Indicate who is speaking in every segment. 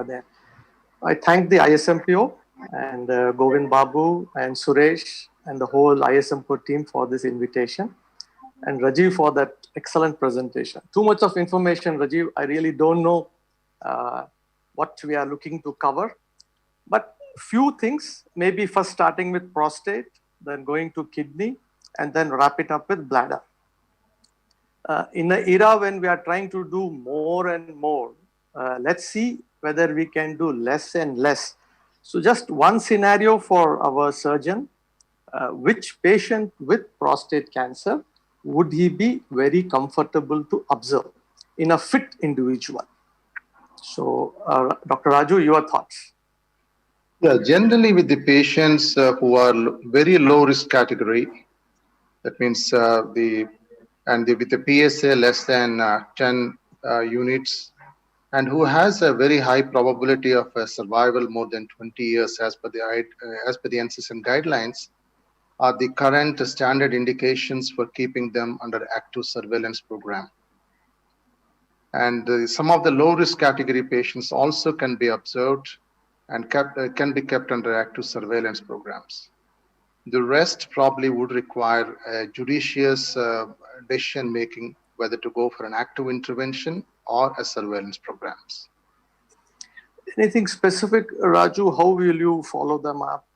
Speaker 1: there. I thank the ISMPO and Govind Babu and Suresh and the whole ISMPO team for this invitation, and Rajiv for that excellent presentation. Too much of information, Rajiv. I really don't know uh, what we are looking to cover, but few things, maybe first starting with prostate, then going to kidney, and then wrap it up with bladder. In an era when we are trying to do more and more, let's see whether we can do less and less. So, just one scenario for our surgeon: which patient with prostate cancer would he be very comfortable to observe in a fit individual? So, Dr. Raju, your thoughts?
Speaker 2: Yeah, generally with the patients who are very low risk category, that means with the PSA less than 10 units, and who has a very high probability of survival more than 20 years as per the NCCN guidelines, are the current standard indications for keeping them under active surveillance program. And some of the low risk category patients also can be observed and can be kept under active surveillance programs. The rest probably would require a judicious decision making whether to go for an active intervention or a surveillance programs.
Speaker 1: Anything specific, Raju? How will you follow them up?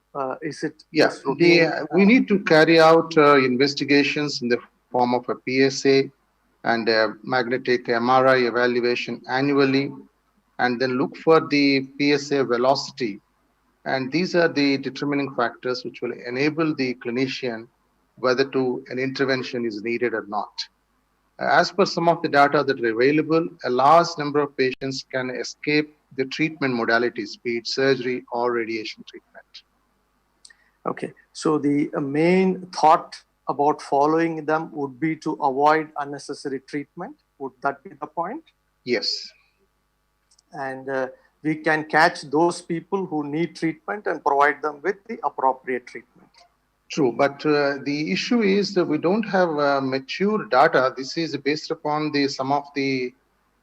Speaker 1: Is it
Speaker 2: Yeah,
Speaker 1: just routine?
Speaker 2: we need to carry out investigations in the form of a PSA and a magnetic MRI evaluation annually, and then look for the PSA velocity. And these are the determining factors which will enable the clinician whether to an intervention is needed or not. As per some of the data that are available, a large number of patients can escape the treatment modalities, be it surgery or radiation treatment.
Speaker 1: Okay, so the main thought about following them would be to avoid unnecessary treatment. Would that be the point?
Speaker 2: Yes.
Speaker 1: And we can catch those people who need treatment and provide them with the appropriate treatment.
Speaker 2: True, but the issue is that we don't have mature data. This is based upon some of the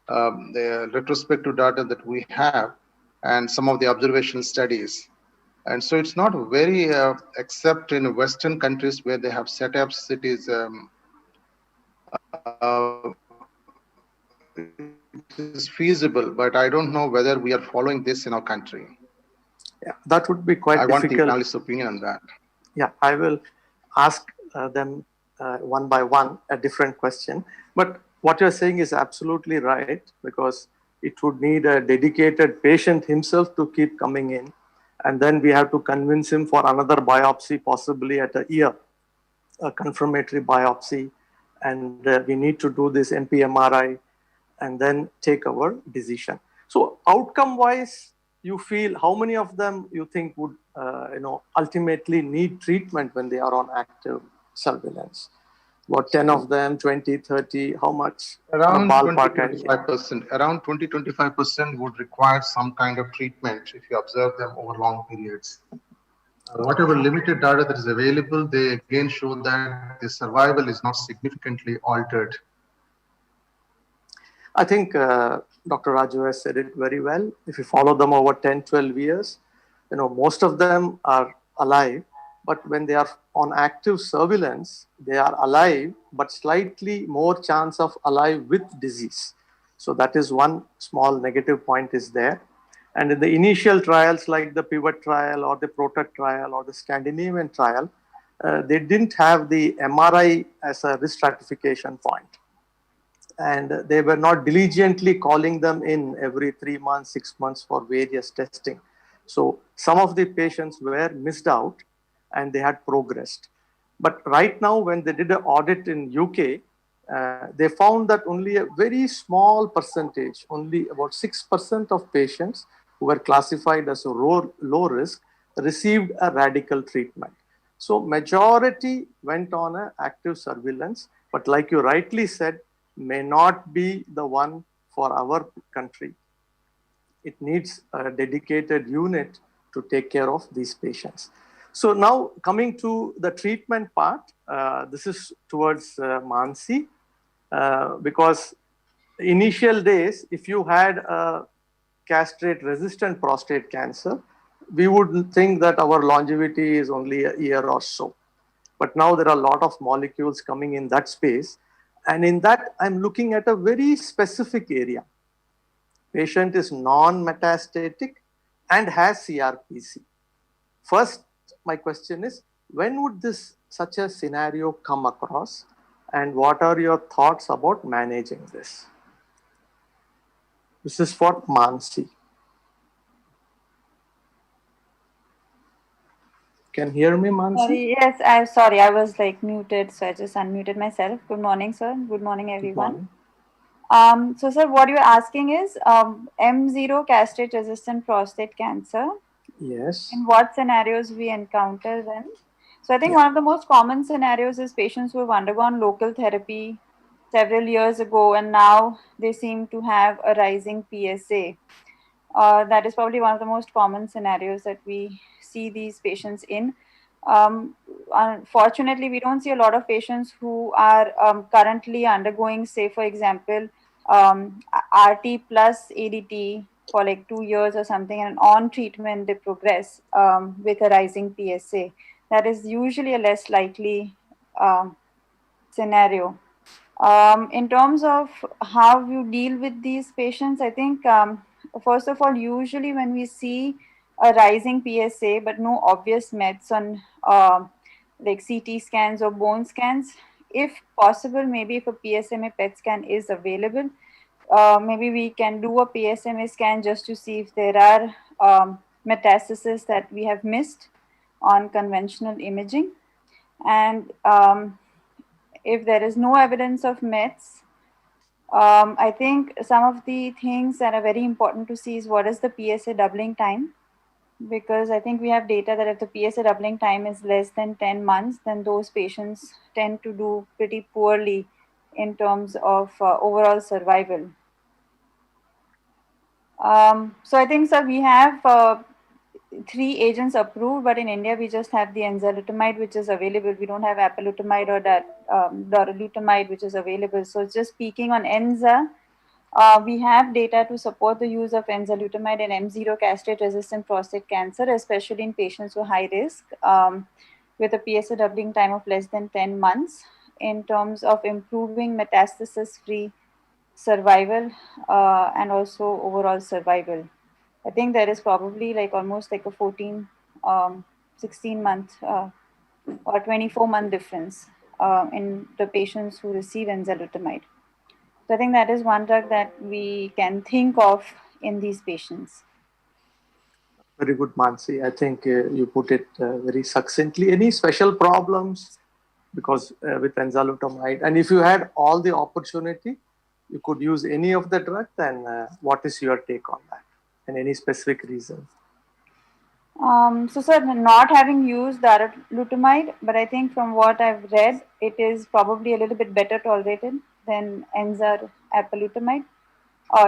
Speaker 2: retrospective data that we have and some of the observational studies. And so it's not very, except in Western countries where they have setups, it is feasible, but I don't know whether we are following this in our country.
Speaker 1: Yeah, that would be
Speaker 2: I
Speaker 1: quite
Speaker 2: want the
Speaker 1: difficult.
Speaker 2: panelist's opinion on that.
Speaker 1: Yeah, I will ask them one by one a different question. But what you're saying is absolutely right, because it would need a dedicated patient himself to keep coming in. And then we have to convince him for another biopsy, possibly at a year, a confirmatory biopsy. And we need to do this NPMRI and then take our decision. So outcome wise, you feel how many of them you think would ultimately need treatment when they are on active surveillance? What, 10 of them, 20, 30, how much?
Speaker 2: Around 20
Speaker 1: Ballpark idea.
Speaker 2: 25%. Around 20-25% would require some kind of treatment if you observe them over long periods. Whatever limited data that is available, they again show that the survival is not significantly altered.
Speaker 1: I think Dr. Raju has said it very well. If you follow them over 10, 12 years, most of them are alive, but when they are on active surveillance, they are alive, but slightly more chance of alive with disease. So that is one small negative point is there. And in the initial trials like the PIVOT trial or the PROTECT trial or the Scandinavian trial, they didn't have the MRI as a risk stratification point. And they were not diligently calling them in every 3 months, 6 months for various testing. So some of the patients were missed out and they had progressed. But right now, when they did an audit in UK, they found that only a very small percentage, only about 6% of patients who were classified as a low risk received a radical treatment. So majority went on an active surveillance, but like you rightly said, may not be the one for our country. It needs a dedicated unit to take care of these patients. So now coming to the treatment part, this is towards Mansi, because initial days, if you had a castrate-resistant prostate cancer, we would think that our longevity is only a year or so. But now there are a lot of molecules coming in that space. And in that, I'm looking at a very specific area. Patient is non-metastatic and has CRPC. First, my question is, when would this such a scenario come across, and what are your thoughts about managing this? This is for Mansi. Can you hear me, Mansi?
Speaker 3: Sorry, yes, I'm sorry. I was like muted, so I just unmuted myself. Good morning, sir. Good morning, everyone. So, sir, what you're asking is M0 castrate-resistant prostate cancer.
Speaker 1: Yes.
Speaker 3: In what scenarios we encounter then? So, I think one of the most common scenarios is patients who have undergone local therapy several years ago, and now they seem to have a rising PSA. That is probably one of the most common scenarios that we see these patients in. Unfortunately, we don't see a lot of patients who are currently undergoing, say, for example, RT plus ADT for like 2 years or something, and on treatment they progress with a rising PSA. That is usually a less likely scenario. In terms of how you deal with these patients, I think first of all, usually when we see a rising PSA but no obvious meds on like CT scans or bone scans, if possible, maybe if a PSMA PET scan is available, maybe we can do a PSMA scan just to see if there are metastases that we have missed on conventional imaging. And if there is no evidence of mets, I think some of the things that are very important to see is what is the PSA doubling time, because I think we have data that if the PSA doubling time is less than 10 months, then those patients tend to do pretty poorly in terms of overall survival. So I think, sir, we have 3 agents approved, but in India we just have the enzalutamide, which is available. We don't have apalutamide or darolutamide, which is available. So just speaking on enza, we have data to support the use of enzalutamide in M0 castrate-resistant prostate cancer, especially in patients who are high risk, with a PSA doubling time of less than 10 months, in terms of improving metastasis-free survival and also overall survival. I think there is probably like almost like a 14, 16 month or 24-month difference in the patients who receive enzalutamide. So I think that is one drug that we can think of in these patients.
Speaker 1: Very good, Mansi. I think you put it very succinctly. Any special problems? Because with enzalutamide, and if you had all the opportunity, you could use any of the drug, then what is your take on that? And any specific reason?
Speaker 3: So, sir, not having used darolutamide, but I think from what I've read, it is probably a little bit better tolerated than apalutamide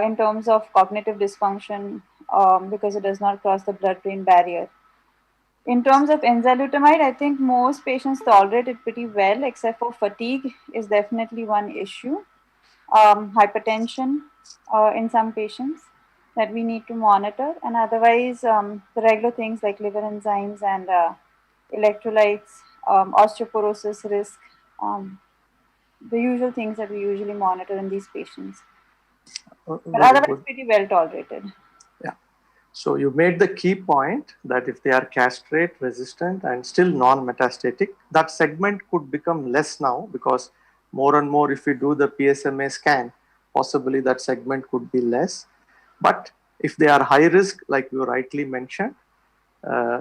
Speaker 3: in terms of cognitive dysfunction because it does not cross the blood-brain barrier. In terms of enzalutamide, I think most patients tolerate it pretty well, except for fatigue is definitely one issue. Hypertension in some patients that we need to monitor, and otherwise the regular things like liver enzymes and electrolytes, osteoporosis risk, the usual things that we usually monitor in these patients. But otherwise pretty well tolerated.
Speaker 1: Yeah. So you made the key point that if they are castrate resistant and still non-metastatic, that segment could become less now, because more and more if we do the PSMA scan, possibly that segment could be less. But if they are high risk, like you rightly mentioned,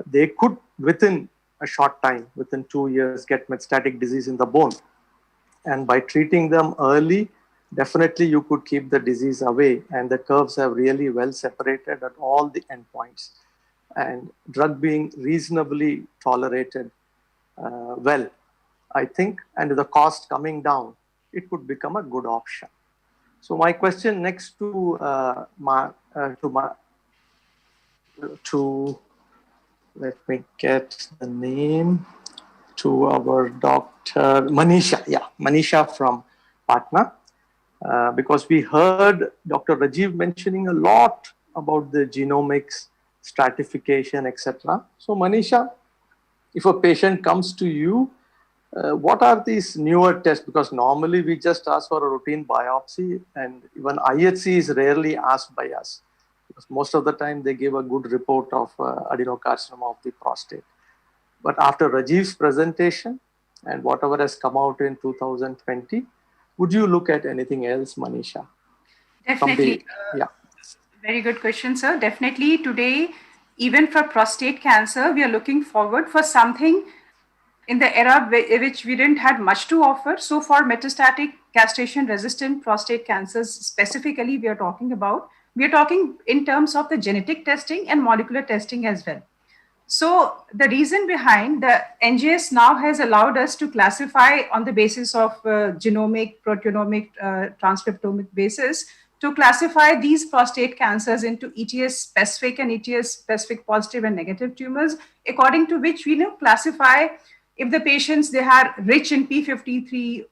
Speaker 1: they could within a short time, within 2 years, get metastatic disease in the bone. And by treating them early, definitely you could keep the disease away, and the curves have really well separated at all the endpoints. And drug being reasonably tolerated well, I think, and the cost coming down, it could become a good option. So my question next to let me get the name, to our Dr. Manisha. Yeah, Manisha from Patna. Because we heard Dr. Rajiv mentioning a lot about the genomics, stratification, etc. So Manisha, if a patient comes to you, what are these newer tests? Because normally we just ask for a routine biopsy, and even IHC is rarely asked by us, because most of the time they give a good report of adenocarcinoma of the prostate. But after Rajiv's presentation and whatever has come out in 2020, would you look at anything else, Manisha?
Speaker 4: Definitely.
Speaker 1: Yeah.
Speaker 4: Very good question, sir. Definitely today, even for prostate cancer, we are looking forward for something in the era which we didn't have much to offer. So for metastatic castration-resistant prostate cancers specifically, we are talking in terms of the genetic testing and molecular testing as well. So the reason behind the NGS now has allowed us to classify on the basis of genomic, proteomic, transcriptomic basis to classify these prostate cancers into ETS specific and ETS specific positive and negative tumors, according to which we classify if the patients, they are rich in P53,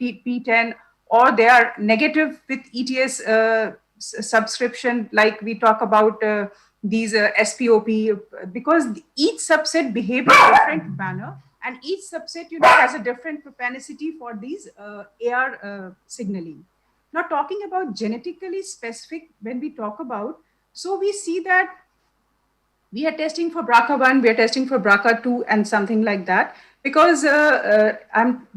Speaker 4: P10, or they are negative with ETS subscription, like we talk about these SPOP, because each subset behaves in a different manner, and each subset has a different propensity for these AR signaling. Now, talking about genetically specific, when we talk about, so we see that we are testing for BRCA1, we are testing for BRCA2 and something like that, because I'm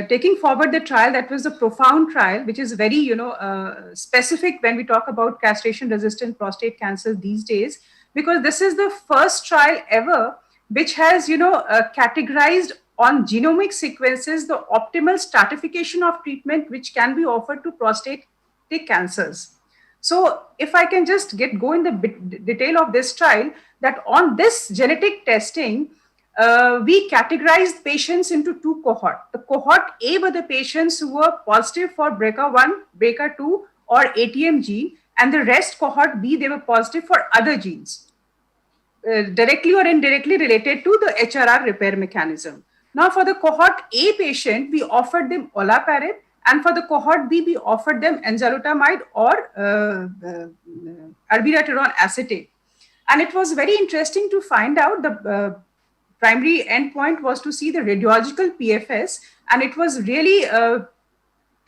Speaker 4: taking forward the trial that was the PROfound trial, which is very, specific when we talk about castration-resistant prostate cancer these days, because this is the first trial ever which has, categorized on genomic sequences the optimal stratification of treatment which can be offered to prostate cancers. So if I can just go in the detail of this trial, that on this genetic testing, we categorized patients into two cohorts. The cohort A were the patients who were positive for BRCA1, BRCA2 or ATM gene, and the rest cohort B, they were positive for other genes, directly or indirectly related to the HRR repair mechanism. Now for the cohort A patient, we offered them olaparib, and for the cohort B, we offered them enzalutamide or abiraterone acetate. And it was very interesting to find out the primary endpoint was to see the radiological PFS, and it was really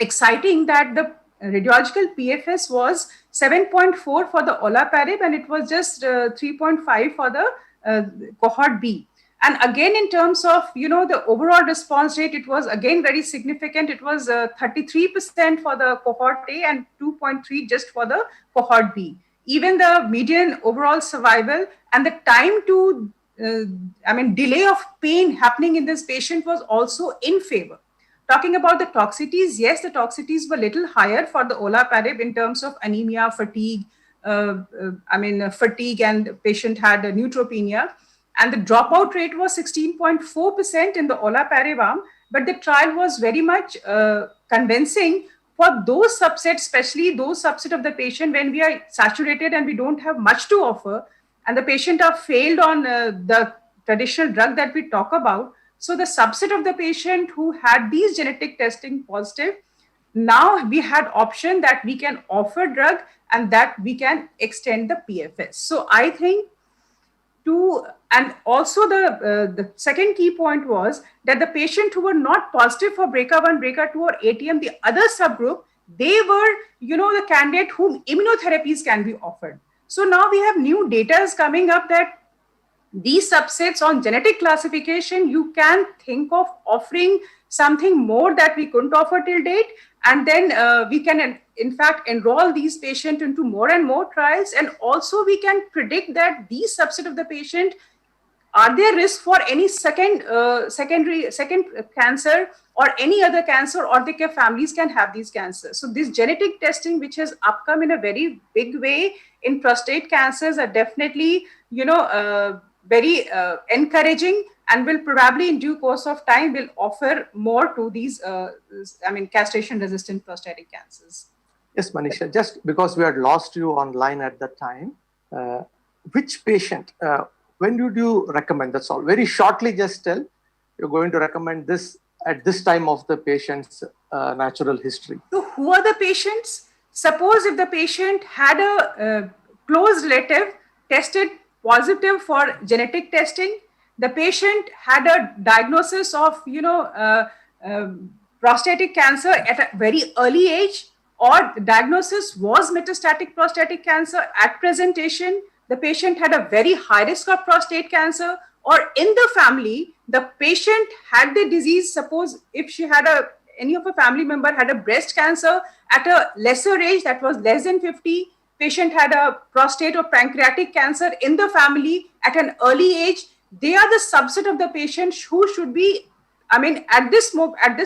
Speaker 4: exciting that the radiological PFS was 7.4 for the olaparib, and it was just 3.5 for the cohort B. And again, in terms of, the overall response rate, it was again very significant. It was 33% for the cohort A and 2.3 just for the cohort B. Even the median overall survival and the time to, delay of pain happening in this patient was also in favor. Talking about the toxicities, yes, the toxicities were a little higher for the olaparib in terms of anemia, fatigue, fatigue, and the patient had neutropenia. And the dropout rate was 16.4% in the olaparib arm, but the trial was very much convincing for those subsets, especially those subset of the patient when we are saturated and we don't have much to offer, and the patient are failed on the traditional drug that we talk about. So the subset of the patient who had these genetic testing positive, now we had option that we can offer drug and that we can extend the PFS. So I think and also the second key point was that the patient who were not positive for BRCA1, BRCA2 or ATM, the other subgroup, they were, the candidate whom immunotherapies can be offered. So now we have new data is coming up that these subsets on genetic classification, you can think of offering something more that we couldn't offer till date. And then we can, in fact, enroll these patients into more and more trials. And also we can predict that these subset of the patient, are there risk for any second cancer or any other cancer, or their families can have these cancers. So this genetic testing, which has upcome in a very big way in prostate cancers, are definitely, very encouraging, and will probably in due course of time will offer more to these, castration-resistant prostatic cancers.
Speaker 1: Yes, Manisha, just because we had lost you online at that time, which patient, when would you recommend? That's all. Very shortly, just tell, you're going to recommend this at this time of the patient's natural history.
Speaker 4: So who are the patients? Suppose if the patient had a close relative tested positive for genetic testing. The patient had a diagnosis of, prostatic cancer at a very early age, or the diagnosis was metastatic prostatic cancer at presentation. The patient had a very high risk of prostate cancer, or in the family, the patient had the disease. Suppose if she had any of a family member had a breast cancer at a lesser age, that was less than 50, patient had a prostate or pancreatic cancer in the family at an early age, they are the subset of the patients who should be, at this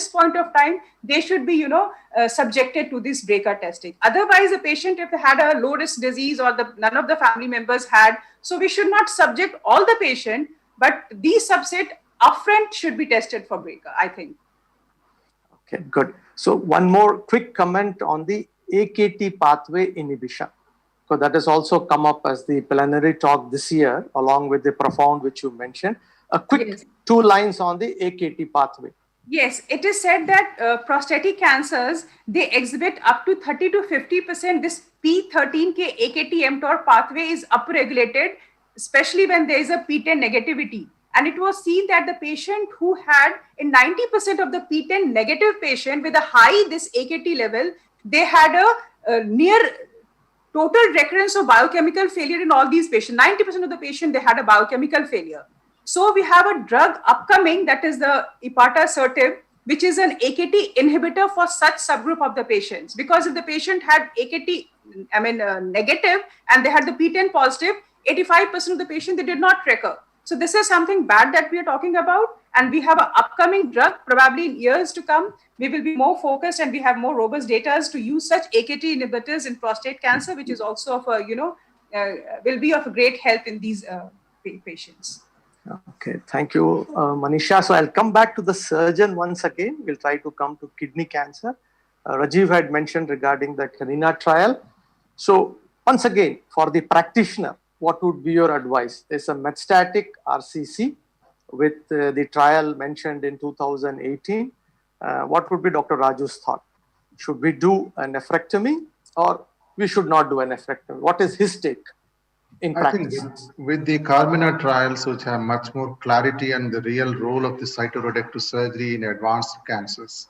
Speaker 4: point of time, they should be, subjected to this BRCA testing. Otherwise, the patient, if they had a low risk disease or none of the family members had, so we should not subject all the patient, but these subset upfront should be tested for BRCA, I think.
Speaker 1: Okay, good. So one more quick comment on the AKT pathway inhibition. So that has also come up as the plenary talk this year, along with the PROFOUND, which you mentioned. A quick 2 lines on the AKT pathway.
Speaker 4: Yes, it is said that prostatic cancers, they exhibit up to 30 to 50%. This P13K AKT-mTOR pathway is upregulated, especially when there is a PTEN negativity. And it was seen that the patient who had, in 90% of the PTEN negative patient with a high this AKT level, they had a near total recurrence of biochemical failure in all these patients. 90% of the patient, they had a biochemical failure. So we have a drug upcoming, that is the ipatasertib, which is an AKT inhibitor for such subgroup of the patients. Because if the patient had AKT, negative, and they had the PTEN positive, 85% of the patient, they did not recur. So this is something bad that we are talking about, and we have an upcoming drug, probably in years to come. We will be more focused and we have more robust data to use such AKT inhibitors in prostate cancer, which is also of will be of great help in these patients.
Speaker 1: Okay, thank you, Manisha. So I'll come back to the surgeon once again. We'll try to come to kidney cancer. Rajiv had mentioned regarding the Karina trial. So once again, for the practitioner, what would be your advice? There's a metastatic RCC with the trial mentioned in 2018. What would be Dr. Raju's thought? Should we do a nephrectomy or we should not do a nephrectomy? What is his take in practice?
Speaker 2: I think with the Carmina trials, which have much more clarity and the real role of the cytoreductive surgery in advanced cancers,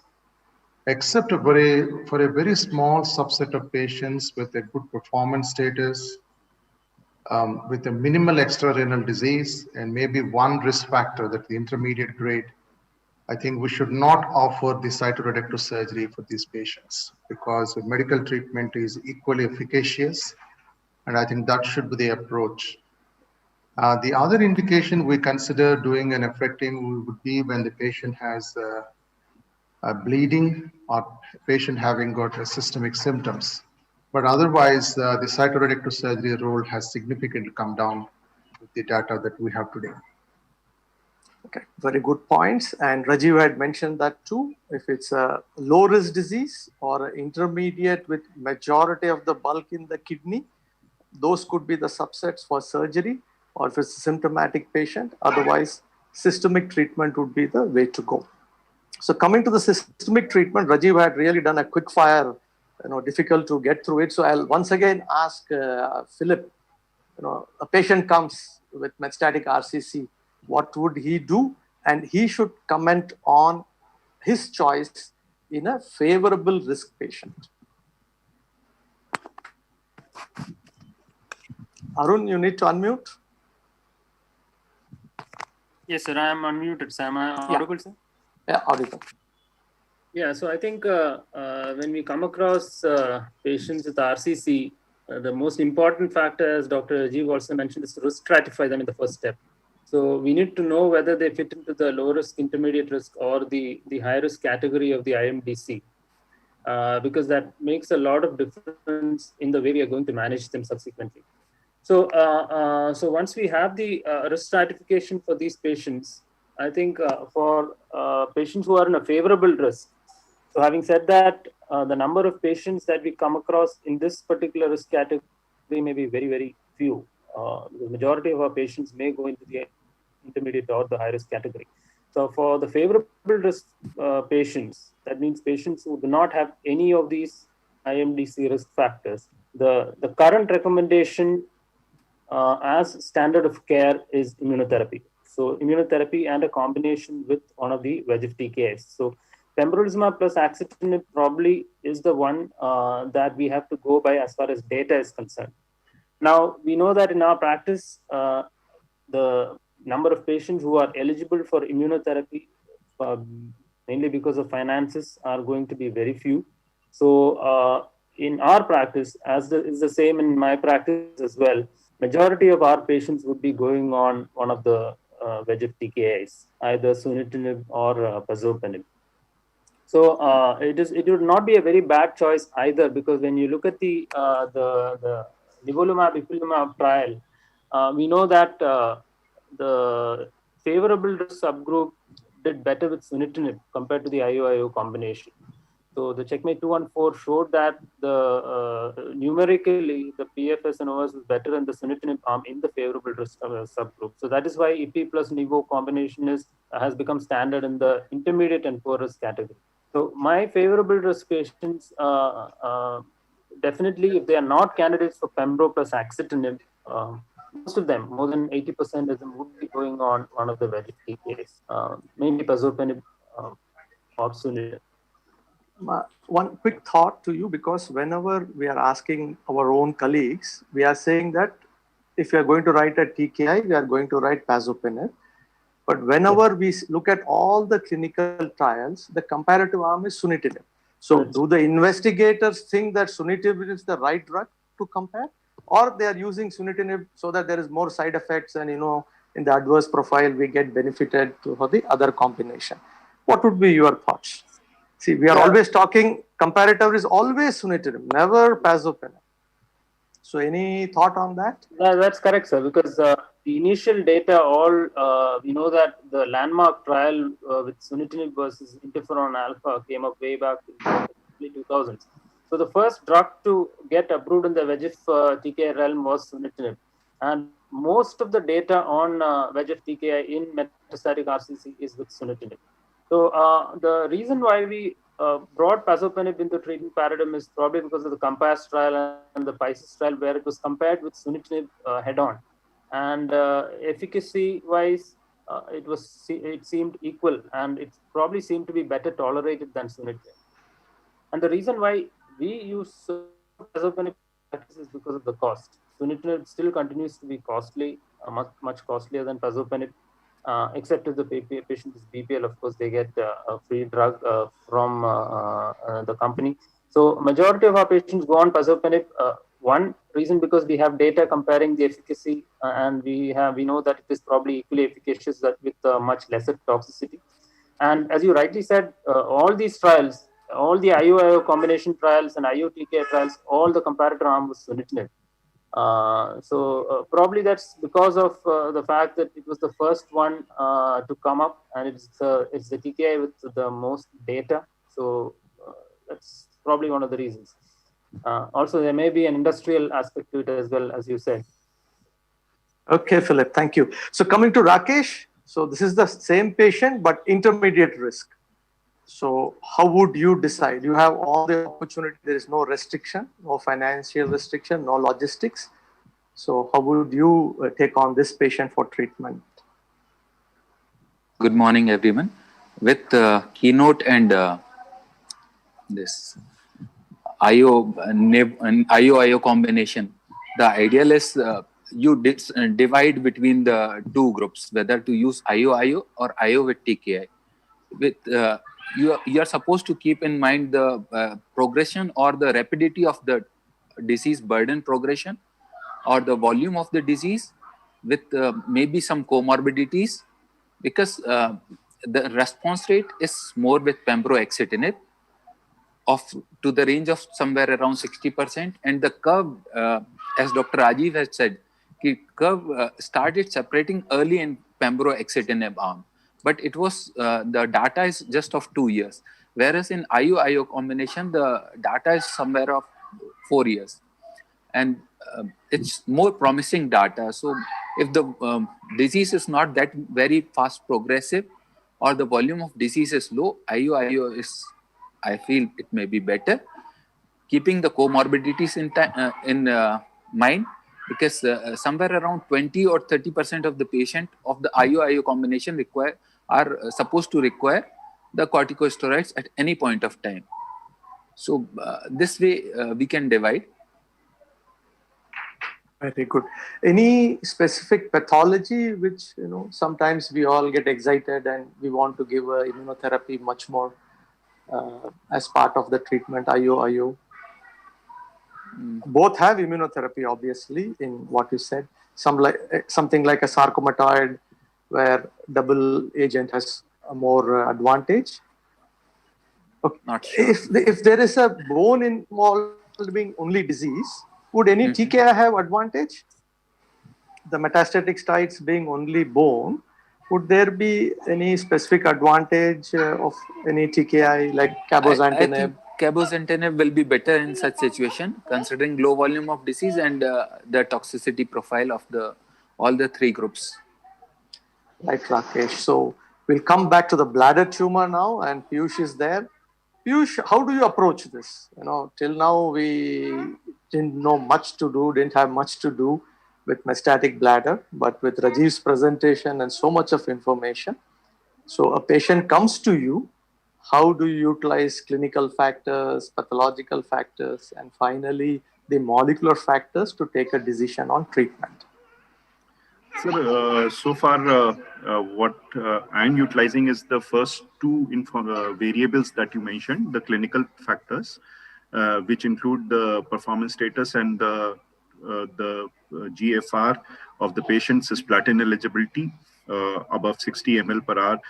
Speaker 2: except for a very small subset of patients with a good performance status, with a minimal extrarenal disease and maybe one risk factor, that the intermediate grade, I think we should not offer the cytoreductive surgery for these patients, because the medical treatment is equally efficacious, and I think that should be the approach. The other indication we consider doing a nephrectomy would be when the patient has bleeding or patient having got systemic symptoms. But otherwise, the cytoreductive surgery role has significantly come down with the data that we have today.
Speaker 1: Okay, very good points. And Rajiv had mentioned that too. If it's a low-risk disease or intermediate with majority of the bulk in the kidney, those could be the subsets for surgery, or if it's a symptomatic patient, otherwise systemic treatment would be the way to go. So coming to the systemic treatment, Rajiv had really done a quick fire, difficult to get through it. So I'll once again ask Philip, a patient comes with metastatic RCC, what would he do? And he should comment on his choice in a favorable risk patient. Arun, you need to unmute.
Speaker 5: Yes, sir, I am unmuted. So am I audible, sir?
Speaker 1: Yeah, audible.
Speaker 5: Yeah, so I think when we come across patients with RCC, the most important factor, as Dr. Rajiv also mentioned, is to risk stratify them in the first step. So we need to know whether they fit into the low risk, intermediate risk, or the high risk category of the IMDC, because that makes a lot of difference in the way we are going to manage them subsequently. So, so once we have the risk stratification for these patients, I think for patients who are in a favorable risk, so having said that, the number of patients that we come across in this particular risk category may be very, very few. The majority of our patients may go into the intermediate or the high risk category. So for the favorable risk patients, that means patients who do not have any of these IMDC risk factors, the current recommendation as standard of care is immunotherapy. So immunotherapy and a combination with one of the VEGF TKIs. So pembrolizumab plus axitinib probably is the one that we have to go by as far as data is concerned. Now, we know that in our practice, the number of patients who are eligible for immunotherapy, mainly because of finances, are going to be very few. So in our practice, as is the same in my practice as well, majority of our patients would be going on one of the VEGF TKIs, either sunitinib or pazopanib. So it would not be a very bad choice either, because when you look at the nivolumab ipilimumab trial, we know that the favorable subgroup did better with sunitinib compared to the IO-IO combination. So the Checkmate 214 showed that numerically the PFS and OS was better in the sunitinib arm in the favorable risk subgroup. So that is why IPI plus Nivo combination has become standard in the intermediate and poor risk category. So my favorable risk patients, definitely if they are not candidates for pembro plus axitinib, most of them, more than 80% of them, would be going on one of the VEGF TKIs, mainly pazopanib or sunitinib.
Speaker 1: One quick thought to you, because whenever we are asking our own colleagues, we are saying that if you are going to write a TKI, we are going to write pazopanib. But whenever we look at all the clinical trials, the comparative arm is sunitinib. So do the investigators think that sunitinib is the right drug to compare, or they are using sunitinib so that there is more side effects and, in the adverse profile, we get benefited for the other combination? What would be your thoughts? See, we are always talking, comparator is always sunitinib, never pazopanib. So any thought on that?
Speaker 5: That's correct, sir, because the initial data, we know that the landmark trial with sunitinib versus interferon alpha came up way back in the early 2000s. So the first drug to get approved in the VEGF TKI realm was sunitinib. And most of the data on VEGF TKI in metastatic RCC is with sunitinib. So the reason why we brought pazopanib into treatment paradigm is probably because of the COMPASS trial and the PISCES trial, where it was compared with sunitinib head-on, and efficacy-wise, it seemed equal, and it probably seemed to be better tolerated than sunitinib. And the reason why we use pazopanib is because of the cost. Sunitinib still continues to be costly, much costlier than pazopanib. Except if the patient is BPL, of course, they get a free drug from the company. So majority of our patients go on pazopanib. One reason, because we have data comparing the efficacy, and we know that it is probably equally efficacious with much lesser toxicity. And as you rightly said, all these trials, all the IO-IO combination trials and IO-TKI trials, all the comparator arm was sunitinib. So probably that's because of the fact that it was the first one to come up, and it's the TKI with the most data. So that's probably one of the reasons. Also, there may be an industrial aspect to it as well, as you said.
Speaker 1: Okay, Philip, thank you. So coming to Rakesh, so this is the same patient, but intermediate risk. So how would you decide? You have all the opportunity. There is no restriction, no financial restriction, no logistics. So how would you take on this patient for treatment?
Speaker 6: Good morning, everyone. With Keynote and this IO combination, the ideal is you divide between the two groups, whether to use IO or IO with TKI. With you are supposed to keep in mind the progression or the rapidity of the disease burden progression, or the volume of the disease, with maybe some comorbidities, because the response rate is more with pembroaxitinib to the range of somewhere around 60%, and the curve, as Dr. Rajiv has said, the curve started separating early in pembroaxitinib arm. But it was the data is just of 2 years, whereas in IO combination the data is somewhere of 4 years, and it's more promising data. So if the disease is not that very fast progressive, or the volume of disease is low, IO is, I feel it may be better. keeping the comorbidities in mind, because somewhere around 20 or 30% of the patient of the IO-IO combination are supposed to require the corticosteroids at any point of time. So this way we can divide.
Speaker 1: Very good. Any specific pathology which, sometimes we all get excited and we want to give a immunotherapy much more as part of the treatment, IO-IO? Both have immunotherapy, obviously, in what you said. Something like a sarcomatoid where double agent has a more advantage. Okay.
Speaker 6: Not sure.
Speaker 1: If there is a bone involving only disease, would any TKI have advantage? The metastatic sites being only bone, would there be any specific advantage of any TKI like cabozantinib?
Speaker 6: I think cabozantinib will be better in such situation, considering low volume of disease and the toxicity profile of all the three groups.
Speaker 1: Right, Rakesh. So we'll come back to the bladder tumor now, and Piyush is there. Piyush, how do you approach this? Till now we didn't have much to do with metastatic bladder, but with Rajiv's presentation and so much of information. So a patient comes to you, how do you utilize clinical factors, pathological factors, and finally the molecular factors to take a decision on treatment?
Speaker 7: Sir, so far what I'm utilizing is the first two variables that you mentioned, the clinical factors, which include the performance status and the GFR of the patient's cisplatin eligibility above 60 ml per hour.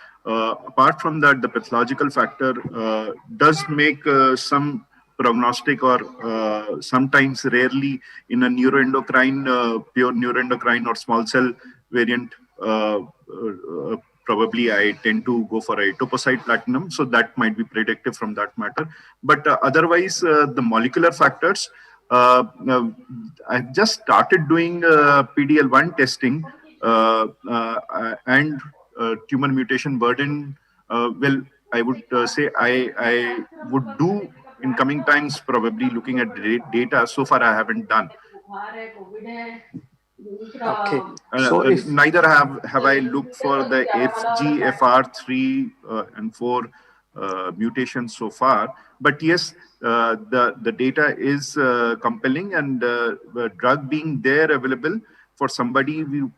Speaker 7: Apart from that, the pathological factor does make some prognostic or sometimes rarely in a neuroendocrine, pure neuroendocrine or small cell variant, probably I tend to go for a etoposide platinum. So that might be predictive from that matter. But otherwise, the molecular factors, I've just started doing PD-L1 testing and tumor mutation burden. Well, I would say I would do in coming times, probably looking at data. So far, I haven't done.
Speaker 1: Okay. So
Speaker 7: neither have I looked for the FGFR3 and 4 mutations so far. But yes, the data is compelling, and the drug being there available for somebody who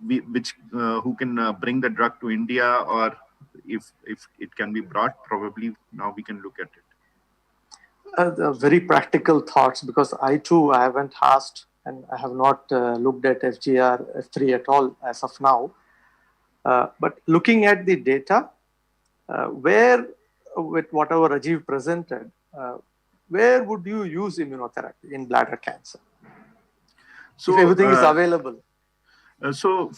Speaker 7: can bring the drug to India, or if it can be brought, probably now we can look at it.
Speaker 1: Very practical thoughts, because I haven't asked and I have not looked at FGFR3 at all as of now. But looking at the data, where with whatever Rajiv presented, where would you use immunotherapy in bladder cancer? So if everything is available.
Speaker 7: So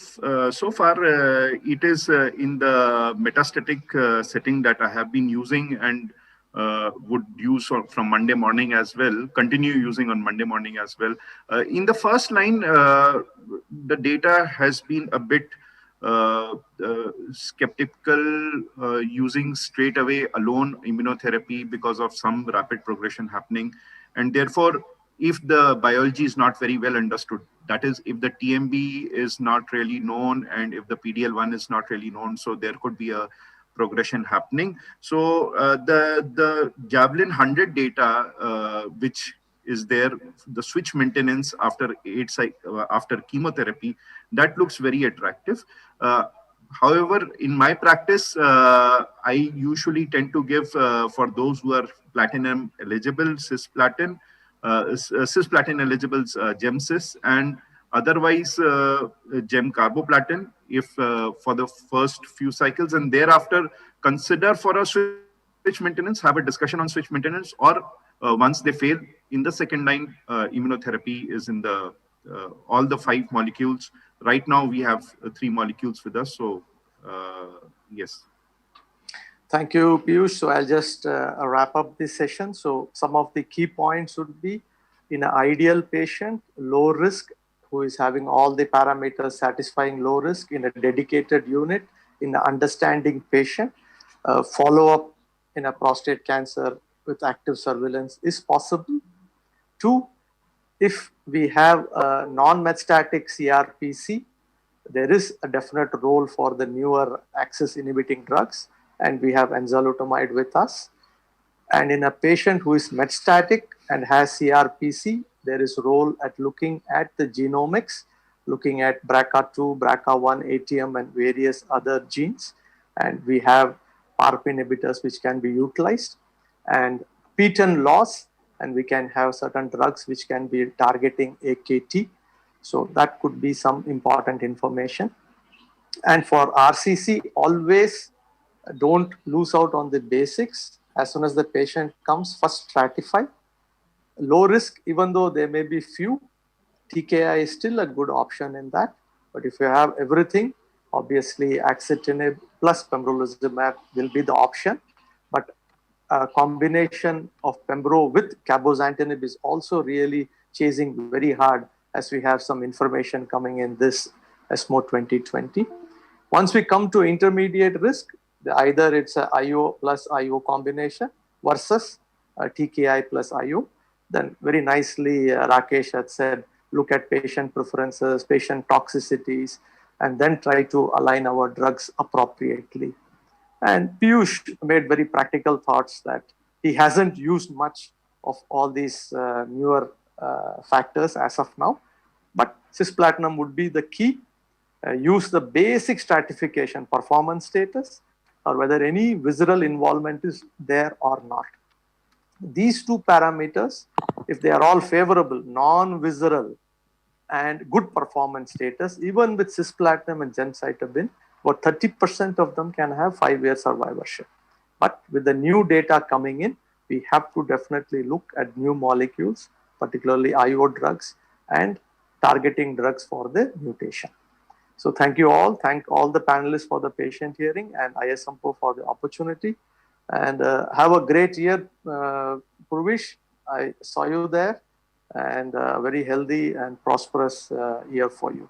Speaker 7: far, it is in the metastatic setting that I have been using and would use from Monday morning as well, continue using on Monday morning as well. In the first line, the data has been a bit skeptical using straight away alone immunotherapy because of some rapid progression happening. And therefore, if the biology is not very well understood, that is, if the TMB is not really known and if the PD-L1 is not really known, so there could be a progression happening. So the Javelin 100 data, which is there, the switch maintenance after after chemotherapy, that looks very attractive. However, in my practice, I usually tend to give for those who are platinum eligible, cisplatin eligible GemCis, and otherwise Gem carboplatin if for the first few cycles, and thereafter consider for a switch maintenance, have a discussion on switch maintenance, or once they fail in the second line, immunotherapy is in the all the 5 molecules. Right now we have 3 molecules with us, so yes.
Speaker 1: Thank you, Piyush. So I'll just wrap up this session. So some of the key points would be, in an ideal patient, low risk, who is having all the parameters satisfying low risk in a dedicated unit, in an understanding patient, follow-up in a prostate cancer with active surveillance is possible. 2, if we have a non-metastatic CRPC, there is a definite role for the newer axis inhibiting drugs, and we have enzalutamide with us. And in a patient who is metastatic and has CRPC, there is role at looking at the genomics, looking at BRCA2, BRCA1, ATM, and various other genes. And we have PARP inhibitors which can be utilized, and PTEN loss, and we can have certain drugs which can be targeting AKT. So that could be some important information. And for RCC, always don't lose out on the basics. As soon as the patient comes, first stratify. Low risk, even though there may be few, TKI is still a good option in that. But if you have everything, obviously axitinib plus pembrolizumab will be the option. But a combination of pembro with cabozantinib is also really chasing very hard, as we have some information coming in this ESMO 2020. Once we come to intermediate risk, either it's a IO plus IO combination versus a TKI plus IO. Then very nicely, Rakesh had said, look at patient preferences, patient toxicities, and then try to align our drugs appropriately. And Piyush made very practical thoughts that he hasn't used much of all these newer factors as of now, but cisplatin would be the key. Use the basic stratification, performance status, or whether any visceral involvement is there or not. These two parameters, if they are all favorable, non-visceral and good performance status, even with cisplatin and gemcitabine, about 30% of them can have 5-year survivorship. But with the new data coming in, we have to definitely look at new molecules, particularly IO drugs and targeting drugs for the mutation. So thank you all. Thank all the panelists for the patient hearing and ISMPO for the opportunity. And have a great year, Purvish. I saw you there, and very healthy and prosperous year for you.